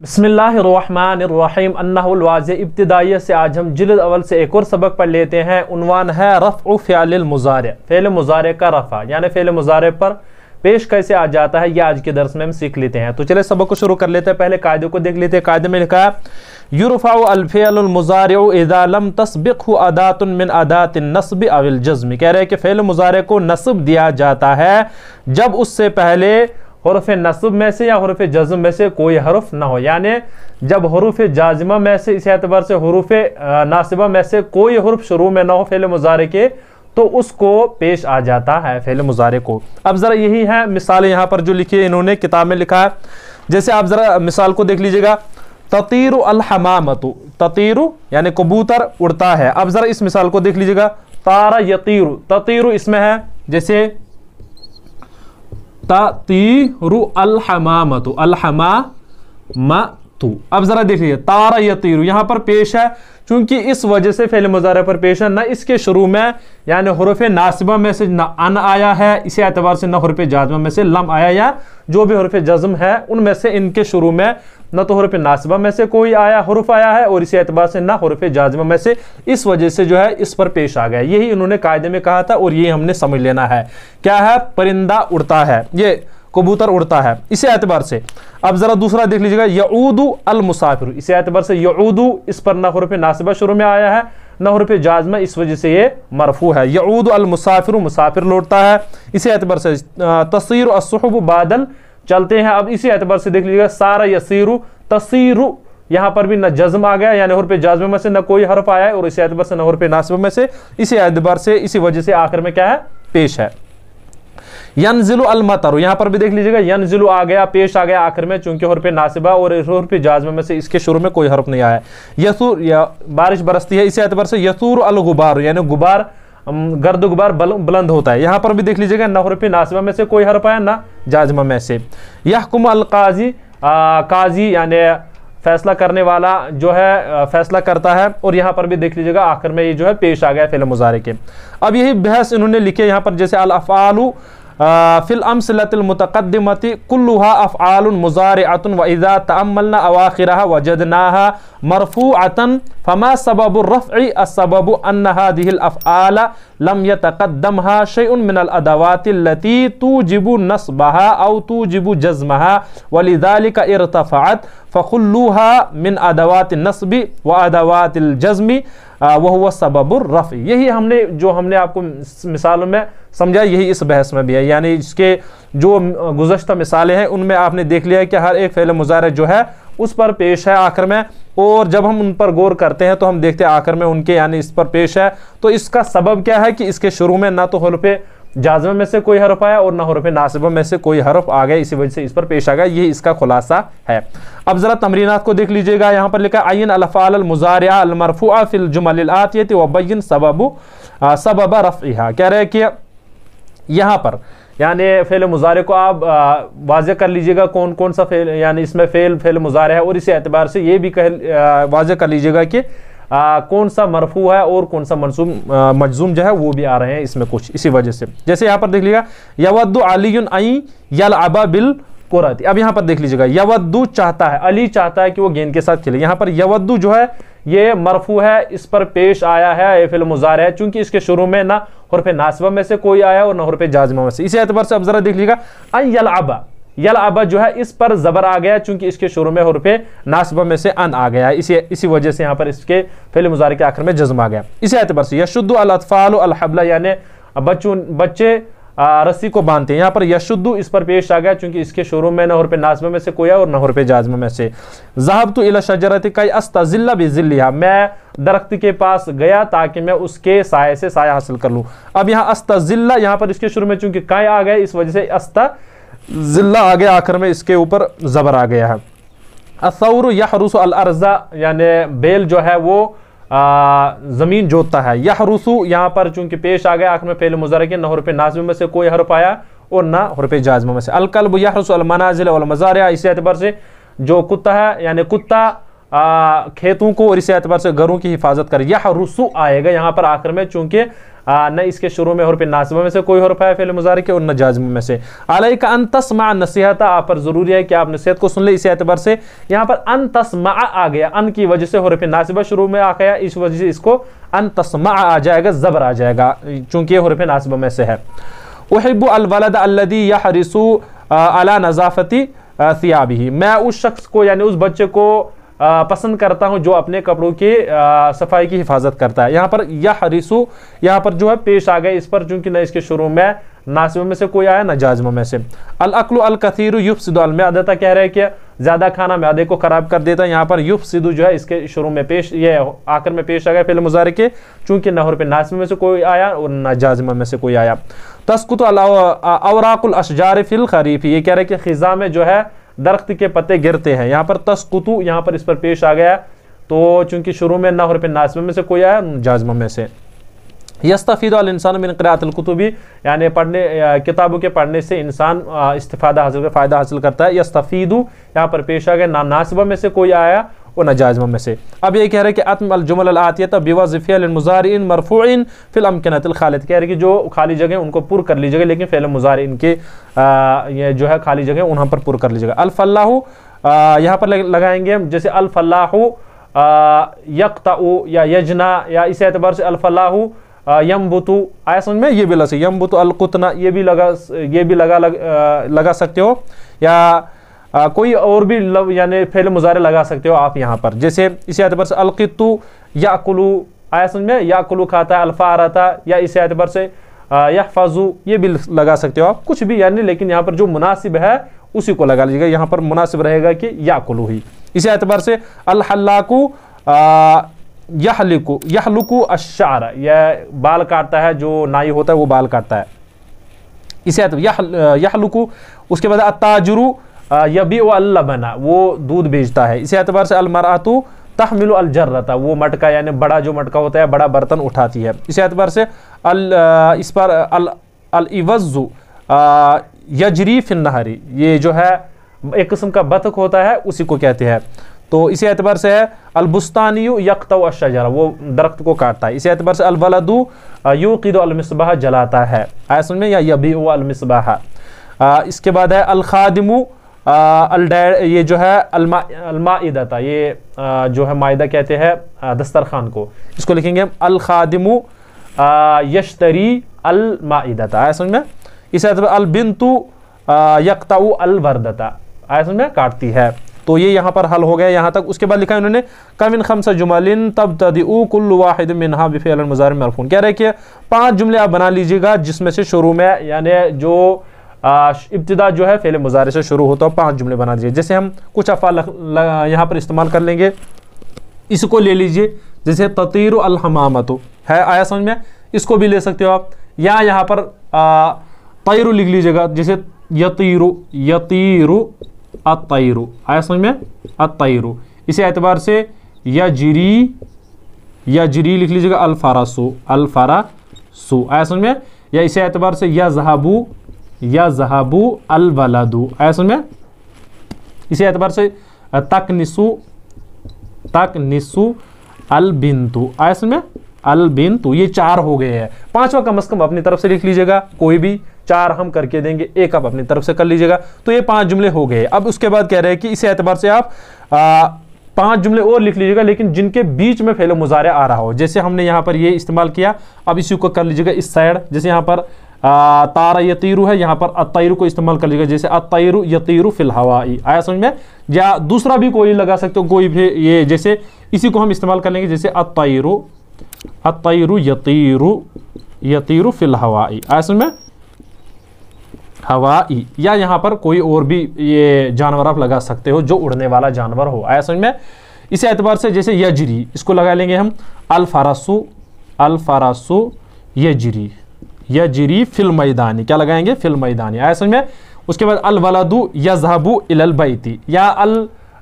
बिस्मिल्लाहिर्रहमानिर्रहीम अन्नहुल वाज़े इब्तिदाइया से आज हम जिल्द अव्वल से एक और सबक पढ़ लेते हैं। उन्वान है रफ़्उ फ़िअलिल मुज़ारे, फ़ेल मुज़ारे का रफ़ा यानी फ़ेल मुज़ारे पर पेश कैसे आ जाता है, यह आज के दर्स में हम सीख लेते हैं। तो चले सबक को शुरू कर लेते हैं। पहले कायदे को देख लेते हैं। कायदे में लिखा है युरफ़अु अल फ़िअलुल मुज़ारिउ इज़ा लम तस्बिक़हु अदातुन मिन अदातिन नस्ब अविल जज़्म। कह रहे हैं कि फ़ेल मुज़ारे को नस्ब दिया जाता है जब उससे पहले हुरूफ़ नस्ब में से या हुरूफ़ जज़्म में से कोई हरुफ ना हो, यानी जब हुरूफ़ जाज़िमा में से इस एतबार से हुरूफ़ नासिबा में से कोई हुरूफ शुरू में ना हो फ़ेल मुज़ारे के, तो उसको पेश आ जाता है फ़ेल मुज़ारे को। अब ज़रा यही है मिसालें यहाँ पर जो लिखी है इन्होंने किताब में लिखा है। जैसे आप ज़रा मिसाल को देख लीजिएगा, ततीरु अल हमामतु, ततीरु यानी कबूतर उड़ता है। अब ज़रा इस मिसाल को देख लीजिएगा, तारा यतीरु, ततीरु इसमें है जैसे ततीरु अल हमामतु, अल हमामतु। अब जरा देखिए तारा यतीरु यहाँ पर पेश है, चूंकि इस वजह से फ़ेल मुज़ारे पर पेश है, न इसके शुरू में यानी हुरूफ़ नासिबा में से न अन आया है, इसी एतबार से न हुरूफ़ जाज़िमा में से लम आया, या जो भी हुरूफ़ जज़्म है उनमें से इनके शुरू में न तो हुरूफ़ नासिबा में से कोई आया हुरूफ आया है और इसी एतबार से ना हुरूफ़ जाज़िमा में से, इस वजह से जो है इस पर पेश आ गया। यही इन्होंने कायदे में कहा था और ये हमने समझ लेना है। क्या है? परिंदा उड़ता है, ये कबूतर उड़ता है, इसी एतबार से। अब जरा दूसरा देख लीजिएगा, यऊदु अल मुसाफिर, इसी एतबार से यऊदु इस पर ना हुरूफ़ नासिबा शुरू में आया है ना हुरूफ़ जाज़िमा, इस वजह से ये मरफू है। यऊदु अल मुसाफिर, मुसाफिर लौटता है, इसी एतबार से। तसीरु अस्सुहुब, बादल चलते हैं। अब इसी एतबार से देख लीजिएगा, सारा यसीरु, तसीरु यहाँ पर भी न जज़्म आ गया यानी हुरूफ़ जाज़िमा में से न कोई हर्फ आया है और इसी एतबार से न हुरूफ़ नासिबा में से, इसी एतबार से इसी वजह से आखिर में क्या है? पेश है। यनज़िलु अल मतरु, यहाँ पर भी देख लीजिएगा यनज़िलु आ गया, पेश आ गया आखिर में, चूंकि हुरूफ़ नासिबा और हुरूफ़ जाज़िमा में से इसके शुरू में कोई हर्फ नहीं आया। यसूर, बारिश बरसती है, इसी एतबार से यसूर अल गुबार यानी गुबार, गर्द गुबार बुलंद होता है। यहाँ पर भी देख लीजिएगा ना हुरूफ़ नासिबा में से कोई हर्फ आया ना जाज़िमा में से। यहकुम अल काज़ी, काज़ी यानी फैसला करने वाला जो है फैसला करता है, और यहाँ पर भी देख लीजिएगा आखिर में ये जो है पेश आ गया फ़ेल मुज़ारे के। अब यही बहस इन्होंने लिखे यहाँ पर, जैसे अल अफ़आलु फिल अम्सिलतिल मुतक़द्दिमति कुल्लुहा अफ़आलुन मुज़ारिअतुन व इज़ा तअम्मलना अवाखिरहा वजदनाहा मरफ़ूअतन फमा सबबु रफ़इ अस्सबबु अन्न हादिहिल अफ़आल लम यतक़द्दमहा शैउन मिनल अदवाति लती तूजिबु नस्बहा औ तूजिबु जज़्महा वलिज़ालिका इर्तफ़अत फ़कुल्लुहा मिन अदवाति नस्बि व अदवातिल जज़्मि वहुवा सबबुर रफ़इ। यही हमने आपको मिसालों में समझा, यही इस बहस में भी है। यानी इसके जो गुज़श्ता मिसालें हैं उनमें आपने देख लिया है कि हर एक फ़ेल मुज़ारे जो है उस पर पेश है आखिर में, और जब हम उन पर गौर करते हैं तो हम देखते हैं आखिर में उनके यानी इस पर पेश है। तो इसका सबब क्या है कि इसके शुरू में ना तो हुरूफ़ जाज़िमा में से कोई हर्फ आया और ना हुरूफ़ नासिबा में से कोई हर्फ आ गया, इसी वजह से इस पर पेश आ गया। ये इसका खुलासा है। अब जरा तमरीनात को देख लीजिएगा। यहाँ पर लिखा अय्यन अल अफ़आल अल मुज़ारिआ अल मरफ़ूआ फ़िल जुमलिल आतियति व बय्यिन सबब रफ़इहा। कह रहे हैं कि यहाँ पर यानी फ़ेल मुज़ारे को आप वाज़े कर लीजिएगा कौन कौन सा फ़ेल यानी इसमें फ़ेल मुज़ारे है, और इसी एतबार से ये भी वाज़े कर लीजिएगा कि कौन सा मरफू है और कौन सा मजज़ूम जो है वो भी आ रहे हैं इसमें कुछ, इसी वजह से। जैसे यहाँ पर देख लीजिएगा, यवद्दु अलीयुन अन यलअबा बिल कुरती। अब यहाँ पर देख लीजिएगा, यवद्दु चाहता है, अली चाहता है कि वो गेंद के साथ खेले। यहाँ पर यवद्दु जो है ये मरफू है, इस पर पेश आया है, ये फ़िल मुज़ारे है, चूंकि इसके शुरू में ना हुरूफ़ नासिबा में से कोई आया और ना हुरूफ़ जाज़िमा में से। इसी एतबार से अब जरा देख लीजिएगा, अन यलअबा, यलअबा जो है इस पर ज़बर आ गया, चूंकि इसके शुरू में हुरूफ़ नासिबा में से अन आ गया है, इसी वजह से यहाँ पर इसके फ़ेल मुज़ारे के आखिर में जज़्म आ गया। इसी एतबार से यशुद्दु अल अत्फ़ालु अल हब्ला यानी बच्चे रस्सी को बांधते हैं। यहाँ पर यशुद्दु इस पर पेश आ गया, चूंकि इसके शुरू में न हुरूफ़ नासिबा में से कोई है और न हुरूफ़ जाज़िमा में से। ज़हबतु इला शजरति कई अस्तज़िल्ला बिज़िल्लिहा, मैं दरख्त के पास गया ताकि मैं उसके साये से साया हासिल कर लूँ। अब यहाँ अस्तज़िल्ला, यहाँ पर इसके शुरू में चूंकि काय आ गया, इस वजह से अस्तज़िल्ला आ गया, आखिर में इसके ऊपर ज़बर आ गया है। अस्सौरु यहरुसु अल अर्ज़ा यानी बैल जो है वो ज़मीन जोतता है। यहरुसु यहाँ पर चूंकि पेश आ गया आखिर में फ़ेल मुज़ारे के, न हुरूफ़ नासिबा में से कोई हर्फ आया और ना हुरूफ़ जाज़िमा में से। अल कल्बु यहरुसु अल मनाज़िल वल मज़ारिआ, इसी एतबार से जो कुत्ता है यानी कुत्ता खेतों को और इसी एतबार से घरों की हिफाजत करे। यह रुसु आएगा यहाँ पर आखिर में, चूंकि न इसके शुरू में हुर्फ नासिबा में से कोई हुर्फ है फ़िल मुज़ारी के और न जाज़िम में से। अलैका अन तस्मा नसीहता, आप पर जरूरी है कि आप नसीहत को सुन ले। इसी एतबार से यहाँ पर अन तस्मा आ गया, अन की वजह से हुर्फ नासिबा शुरू में आ गया, इस वजह से इसको अन तस्मा आ जाएगा, ज़बर आ जाएगा, चूंकि हुर्फ नासिबा में से है। उहिब्बु अल वलद अल्लज़ी यहरिसु अला नज़ाफ़ती सियाबिही, मैं उस शख्स को यानी उस बच्चे को पसंद करता हूं जो अपने कपड़ों की सफाई की हिफाजत करता है। यहाँ पर यहरिसु यहाँ पर जो है पेश आ गए इस पर, चूंकि न इसके शुरू में नासिब में से कोई आया न जाज़िम में से। अल अक्लु अल कसीरु युफ़सिदु अल मअदता, कह रहे हैं कि ज्यादा खाना मैदे को खराब कर देता है। यहाँ पर युफ़सिदु जो है इसके शुरू में पेश, ये आखिर में पेश आ गया फ़िल मुज़ारी के, चूंकि न हुर्फ नासिब में से कोई आया और न जाज़िम में से कोई आया। तस्कुतु अल अवराकुल अशजार फिल खरीफ, ये कह रहे हैं कि खिज़ा में जो है दरख्त के पत्ते गिरते हैं। यहाँ पर तस्कुतु यहाँ पर इस पर पेश आ गया, तो चूंकि शुरू में ना हुर्फ नासिब में से कोई आया जाज़िम में से। यस्तफ़ीदु अल इंसान मिन क़िराअतिल कुतुबी, यानी पढ़ने किताबों के पढ़ने से इंसान इस्तिफ़ादा हासिल कर, फ़ायदा हासिल करता है। यस्तफ़ीदु यहाँ पर पेश आ गया, ना नासिबा में से कोई आया और न जाज़िम में से। अब ये कह रहे हैं कि अत्म अल जुमल अल आतियत बिवज़्फ़ फ़िअल मुज़ारिइन मरफ़ूइन फ़िल अमकिनतिल ख़ालिद, कह रहे हैं कि जो खाली जगह उनको पुर कर लीजिएगा, लेकिन फ़िअल मुज़ारि इनके ये जो है खाली जगह वहाँ पर पुर कर लीजिएगा। अल फ़ल्लाहु यहाँ पर लगाएंगे हम, जैसे अल फ़ल्लाहु यक़तउ या यजना, या इस एतबार से अल फ़ल्लाहु यम्बुतु, आया समझ में, ये भी लगा यम्बुतु अल क़ुतना, ये भी लगा सकते हो, या कोई और भी यानी फ़िल मुज़ारे लगा सकते हो आप यहाँ पर। जैसे इसी एतबार से अलक़ित्तु याकुलु, आया समझ में, याकुलु खाता है, अल्फ़ारता, या इसी एतबार से यहफ़ज़ु, ये भी लगा सकते हो आप, कुछ भी यानी, लेकिन यहाँ पर जो मुनासिब है उसी को लगा लीजिएगा। यहाँ पर मुनासिब रहेगा कि याकुलु ही। इसी एतबार से अल हल्लाकु यहलुकु अश्शार, यह बाल काटता है, जो नाई होता है वो बाल काटता है। इसी एतबार यहलुकु, उसके बाद अत्ताजिरु यबी अल्ला बना, वो दूध बेचता है। इसी एतबार से अलमरातु तहमिलु अल जर्रता, वो मटका यानी बड़ा जो मटका होता है, बड़ा बर्तन उठाती है। इसी एतबार से इस पर अल इवज़्ज़ु यजरी फिन नहरी, ये जो है एक किस्म का बतख होता है, उसी को कहते हैं। तो इसी एतबार से है अल बुस्तानियु यक़तउ अश्शजरा, वो दरख्त को काटता है। इसी एतबार से अल वलदु युक़िदु अल मिस्बाह, जलाता है, आया समझ में, या यबीउ अल मिस्बाह। इसके बाद है अल खादिमु ये जो है अलमाइदता, ये जो है माइदा कहते हैं दस्तरखान को, इसको लिखेंगे हम अल खादिमु यश्तरी अल माइदता, आया समझ में। इसी तरह अल बिन्तु यक़तउ अल वर्दता, आया समझ में, काटती है। तो ये यहाँ पर हल हो गया यहाँ तक। उसके बाद लिखा है उन्होंने कमिन खम्सा जुमलिन तब्तदिउ कुल्लु वाहिद मिनहा बिफ़िअल मुज़ारि मरफ़ून, कह रहे हैं कि 5 जुमले आप बना लीजिएगा जिसमें से शुरू में यानी जो इब्तिदा जो है फ़िल मुज़ारि से शुरू होता है, 5 जुमले बना दीजिए। जैसे हम कुछ अफ़ाल यहाँ पर इस्तेमाल कर लेंगे, इसको ले लीजिए, जैसे ततीरु अल हमामतु है, आया समझ में, इसको भी ले सकते हो आप, या यहाँ पर तैरु लिख लीजिएगा, जैसे यतीरु अतैरु, आया समझ में, अतैरु। इसी एतबार से यजरी लिख लीजिएगा, अल्फरासु, आया समझ में, या इसी एतबार से यज़हबु अल वलदु, आया समझ में। इसी एतबार से तकनिसु अल बिन्तु, आया समझ में, अल बिन्तु। ये 4 हो गए हैं। 5वां कम से कम अपनी तरफ से लिख लीजिएगा, कोई भी 4 हम करके देंगे, 1 आप अपनी तरफ से कर लीजिएगा। तो ये 5 जुमले हो गए। अब उसके बाद कह रहे हैं कि इस एतबार से आप 5 जुमले और लिख लीजिएगा, लेकिन जिनके बीच में फ़िल मुज़ारे आ रहा हो। जैसे हमने यहाँ पर ये इस्तेमाल किया, अब इसी को कर लीजिएगा इस साइड, जैसे यहाँ पर तारा यतीरु है, यहाँ पर अतैरु को इस्तेमाल कर लीजिएगा, जैसे अतैरु यतीरु फिल हवाई, आया समझ में। या दूसरा भी कोई लगा सकते हो, कोई भी, ये जैसे इसी को हम इस्तेमाल कर लेंगे, जैसे अतैरु यतीरु फिल हवाई, आया समझ में, हवाई। या यहाँ पर कोई और भी ये जानवर आप लगा सकते हो जो उड़ने वाला जानवर हो, आया समझ में। इसी एतबार से जैसे यजरी, इसको लगा लेंगे हम अल-फरासु यजरी फिल मैदानी, क्या लगाएंगे, फिल मैदानी, आया समझ में। उसके बाद अल वलदु यज़हबु इलल बैती, या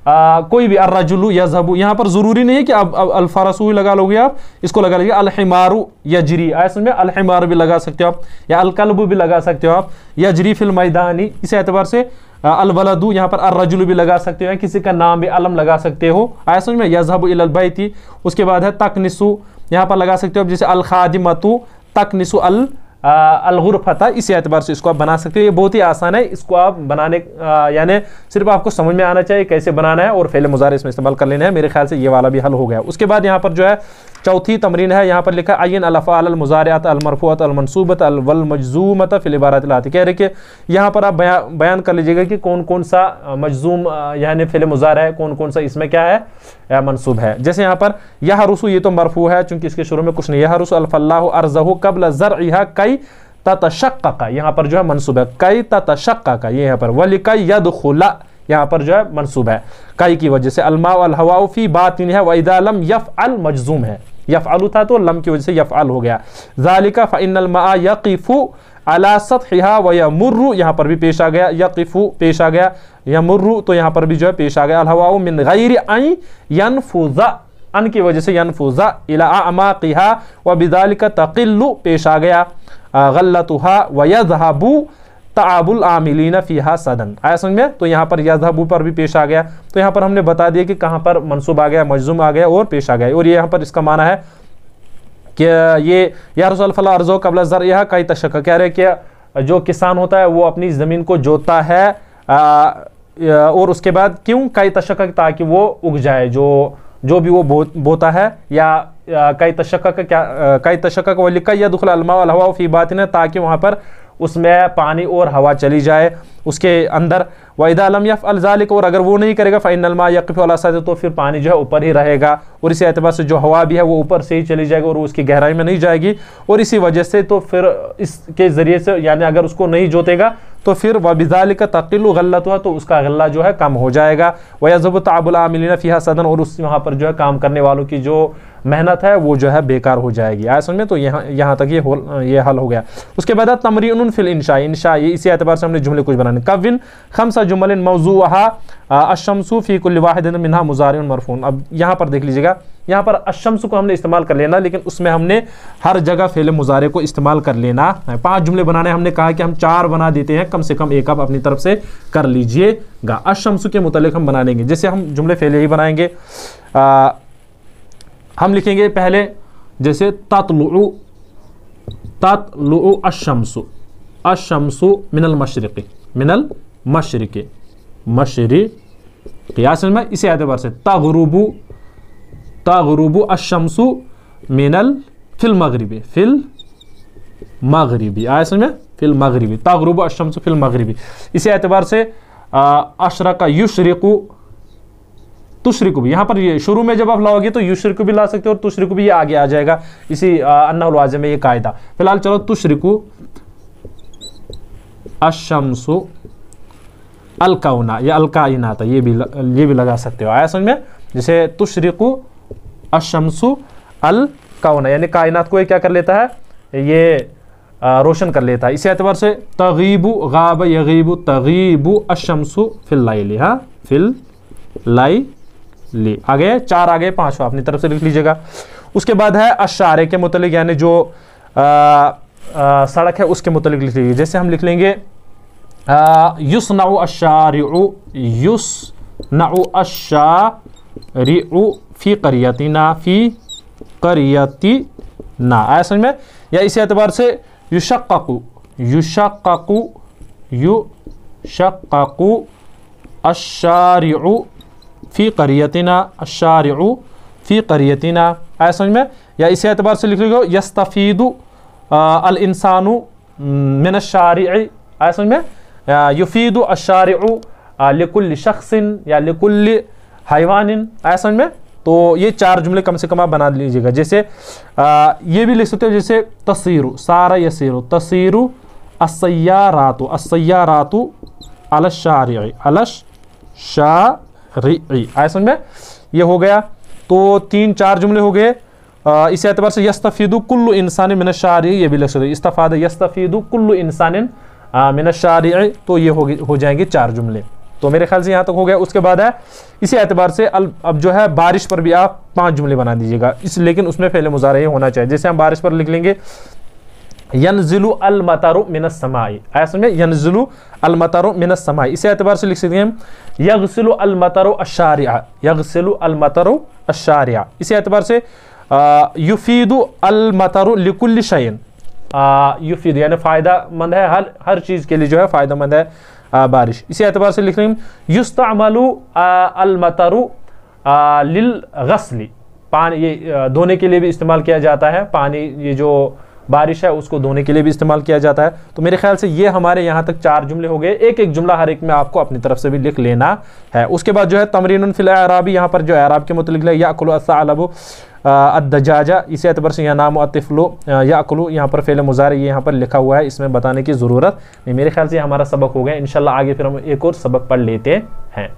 कोई भी अर्रजुलु यज़हबु, यहाँ पर ज़रूरी नहीं है कि आप अल फरसु लगा लोगे, आप इसको लगा लीजिए अल हिमारु यजरी, आया समझ में, अल हिमार भी लगा सकते हो आप, या अल कल्बु भी लगा सकते हो आप, यजरी फिल मैदानी। इस एतबार से अल वलदू, यहाँ पर अर रजुल भी लगा सकते हो, किसी का नाम भी अलम लगा सकते हो। आया समझ में। यज़हबु इलल बैती, उसके बाद है तकनिसु, यहाँ पर लगा सकते हो जैसे अल खादिमतु तकनिसु अल गुरफता, इसी एतबार से इसको आप बना सकते हो। ये बहुत ही आसान है, इसको आप बनाने यानी सिर्फ आपको समझ में आना चाहिए कैसे बनाना है और फ़ेल मुज़ारे इसमें इस्तेमाल कर लेना है। मेरे ख्याल से ये वाला भी हल हो गया। उसके बाद यहाँ पर जो है चौथी तमरीन है, यहाँ पर लिखा है अय्यन अल अफ़आल अल मुज़ारिअत अल मरफ़ूअत अल मनसूबत अल वल मजज़ूमत फ़िल इबारत अल आती। कह रहे कि यहाँ पर आप बयान कर लीजिएगा कि कौन कौन सा मजज़ूम यानी फ़िल मुज़ारा है, कौन कौन सा इसमें क्या है मनसूब है। जैसे यहाँ पर यहरुसु, ये तो मरफ़ू है चूँकि इसके शुरू में कुछ नहीं। यहरुसु अल फल्लाहु अर्ज़हु क़ब्ल ज़रइहा कई ततशक्क़क़, यहाँ पर जो है मनसूब है कई ततशक्क़क़, ये यहाँ पर वलिकई यदखुला, यहाँ पर जो है मनसूब है कई की वजह से। अलमा अल हवाउ फी बातिन है, वइदा लम यफ़अल मजज़ूम है, यफ़अलु था तो लम की वजह से यफ़अल हो गया। ज़ालिका फ़इन्नल माअ यक़िफ़ु अला सतहिहा व यमुर्रु, यहाँ पर भी पेश आ गया, यक़िफ़ु पेश आ गया, यमुर्रु तो यहाँ पर भी जो है पेश आ गया। अल हवाउ मिन गैरि अन यनफुज़ा, अन की वजह से यनफुज़ा इला अमाक़िहा व बिज़ालिका तक़िल्लु पेश आ गया। गल्लतुहा व यज़हबु ताबुल आमिलीन फ़ीहा सदन, आया समझ में। तो यहाँ पर यज़हबु पर भी पेश आ गया, तो यहाँ पर हमने बता दिया कि कहाँ पर मनसूब आ गया, मजज़ूम आ गया और पेश आ गया। और ये यहाँ पर इसका माना है कि ये या रसूल फला अर्ज़ो क़ब्ल ज़रइहा कई तशक्क़, कह रहे कि जो किसान होता है वो अपनी ज़मीन को जोतता है और उसके बाद क्यों कई तशक्क़, ताकि वो उग जाए, जो भी वो बोता है, या कई तशक्क़ क्या कई तशक्क़ वलिकई यदखुल अलमा वल हवा फ़ी बातिन, ताकि वहाँ पर उसमें पानी और हवा चली जाए उसके अंदर। वइदा लम यफ़अल ज़ालिक, और अगर वो नहीं करेगा फ़इन्नल मा यक़िफ़ु अला सतह, तो फिर पानी जो है ऊपर ही रहेगा और इसी एतबार से जो हवा भी है वो ऊपर से ही चली जाएगी और उसकी गहराई में नहीं जाएगी। और इसी वजह से तो फिर इसके ज़रिए से यानी अगर उसको नहीं जोतेगा तो फिर वबिज़ालिका तक़िल्लु गल्लतुहा, तो उसका गल्ला जो है कम हो जाएगा। वयज़हबु ताबुल आमिलीन फ़ीहा सदन, और उस वहाँ पर जो है काम करने वालों की जो मेहनत है वो जो है बेकार हो जाएगी। आया समझ में। तो यहाँ तक ये हल हो गया। उसके बाद तमरीनुन फ़िल इंशा, इंशा ये इसी एतबार से हमने जुमले कुछ बनाने। कविन खम्सा जुमलिन मौज़ूअहा अश्शम्सु फ़ी कुल्लि वाहिदिन मिन्हा मुज़ारिउन मरफ़ून। अब यहाँ पर देख लीजिएगा, यहाँ पर अश्शम्सु को हमने इस्तेमाल कर लेना, लेकिन उसमें हमने हर जगह फ़ेल मुज़ारे को इस्तेमाल कर लेना है। 5 जुमले बनाने, हमने कहा कि हम 4 बना देते हैं, कम से कम एक आप अपनी तरफ से कर लीजिएगा। अश्शम्सु के मुतालिक हम बना लेंगे। जैसे हम जुमले फ़ेल ही बनाएंगे, हम लिखेंगे पहले जैसे ततलुउ अश्शम्सु, अश्शम्सु मिनल मशरिक़ी, मिनल मशरिक़ी, मशरिक़ी, समझ में। इसी एतबार से तग़रुबु अश्शम्सु मिनल फिल मग़रिबी, फिल मग़रिबी, आया समझ में, फिल मग़रिबी, तग़रुबु अश्शम्सु फिल मग़रिबी। इसी एतबार से अशरका युशरिक़ु तुशरिकु भी, यहाँ पर ये शुरू में जब आप लाओगे तो युशरिकु भी ला सकते हो और तुशरिकु भी ये आगे आ जाएगा, इसी अन्नहुल वाज़िह में ये कायदा। फिलहाल चलो तुशरिकु अश्शम्सु अल कौना या अल काइनात, ये भी लगा सकते हो। आया समझ में। जैसे तुशरिकु अश्शम्सु अल कौना, यानी कायनात को ये क्या कर लेता है, ये रोशन कर लेता है। इसी एतबार से तगीबु गाब यगीबु तगीबु अश्शम्सु फिल लैली, हाँ फिल लैली। आगे 4 आगे 5 अपनी तरफ से लिख लीजिएगा। उसके बाद है अशारे के मुतालिक, यानी जो सड़क है उसके मुतालिक लिख लीजिए। जैसे हम लिख लेंगे युस्नउ अश्शारिउ, युस्नउ अश्शारिउ फी क़रियतिना, फी क़रियतिना, आया समझ में। या इसी एतबार से युशक्कु, युशक्कु, युशक्कु अश्शारिउ फी क़रियतिना, अश्शारिउ फी क़रियतिना, आया समझ में। या इसी एतबार से लिख लीजिए यस्तफ़ीदु अल इंसानु मिन अश्शारिइ, आया समझ में। युफीदु अश्शारिउ लिकुल्लि शख्सिन या लिकुल्लि हैवानिन, आया समझ में। तो ये 4 जुमले कम से कम आप बना लीजिएगा। जैसे ये भी लिख सकते हो, जैसे तसीरु सारा यसीरु, तसीरु अस्सय्यारातु, अस्सय्यारातु अलश्शारिइ, अलश्शारिइ, आया समझ में। ये हो गया। तो 3-4 जुमले हो गए। इसी एतबार से यस्तफ़ीदु कुल्लु इंसानिन मिन अश्शारिइ, ये भी लिख सकते हो, इस्तफ़ादा यस्तफ़ीदु कुल्लु इंसानिन मिन अश्शारिइ, तो ये हो जाएंगे 4 जुमले। तो मेरे ख्याल से यहाँ तक हो गया। उसके बाद है इसी एतबार से अब जो है बारिश पर भी आप 5 जुमले बना दीजिएगा, लेकिन उसमें फ़ेल मुज़ारे होना चाहिए। जैसे हम बारिश पर लिख लेंगे यनजिलु अल मतरु मिनस समाई, आया समझ में, यनजिलु अल मतरु मिनस समाई, इसी एतबार से लिख सकते हैं यगसिलु अल मतरु अश्शारिआ, यगसिलु अल मतरु अश्शारिआ, इसी एतबार से युफीदु अल मतरु लिकुल्लि शैइन, युफीदु यानी फायदामंद है, हर चीज के लिए जो है फायदामंद है बारिश। इसी एतबार से लिख रहे हैं युस्तअमलु अल मतरु लिल गस्ली, पानी ये धोने के लिए भी इस्तेमाल किया जाता है, पानी ये जो बारिश है उसको धोने के लिए भी इस्तेमाल किया जाता है। तो मेरे ख्याल से ये हमारे यहाँ तक 4 जुमले हो गए, एक एक जुमला हर एक में आपको अपनी तरफ से भी लिख लेना है। उसके बाद जो है तमरीनुन फिल एराबी, यहाँ पर जो एराब के मुतल्लिक़ है याकुलु अस्सालबु अद्दजाजा, इसी एतबार से यहाँ नाम अतिफलु याकुलु, यहाँ पर फ़ेल मुज़ारी ये यहाँ पर लिखा हुआ है, इसमें बताने की ज़रूरत नहीं। मेरे ख्याल से हमारा सबक हो गया। इंशाल्लाह आगे फिर हम एक और सबक पढ़ लेते हैं।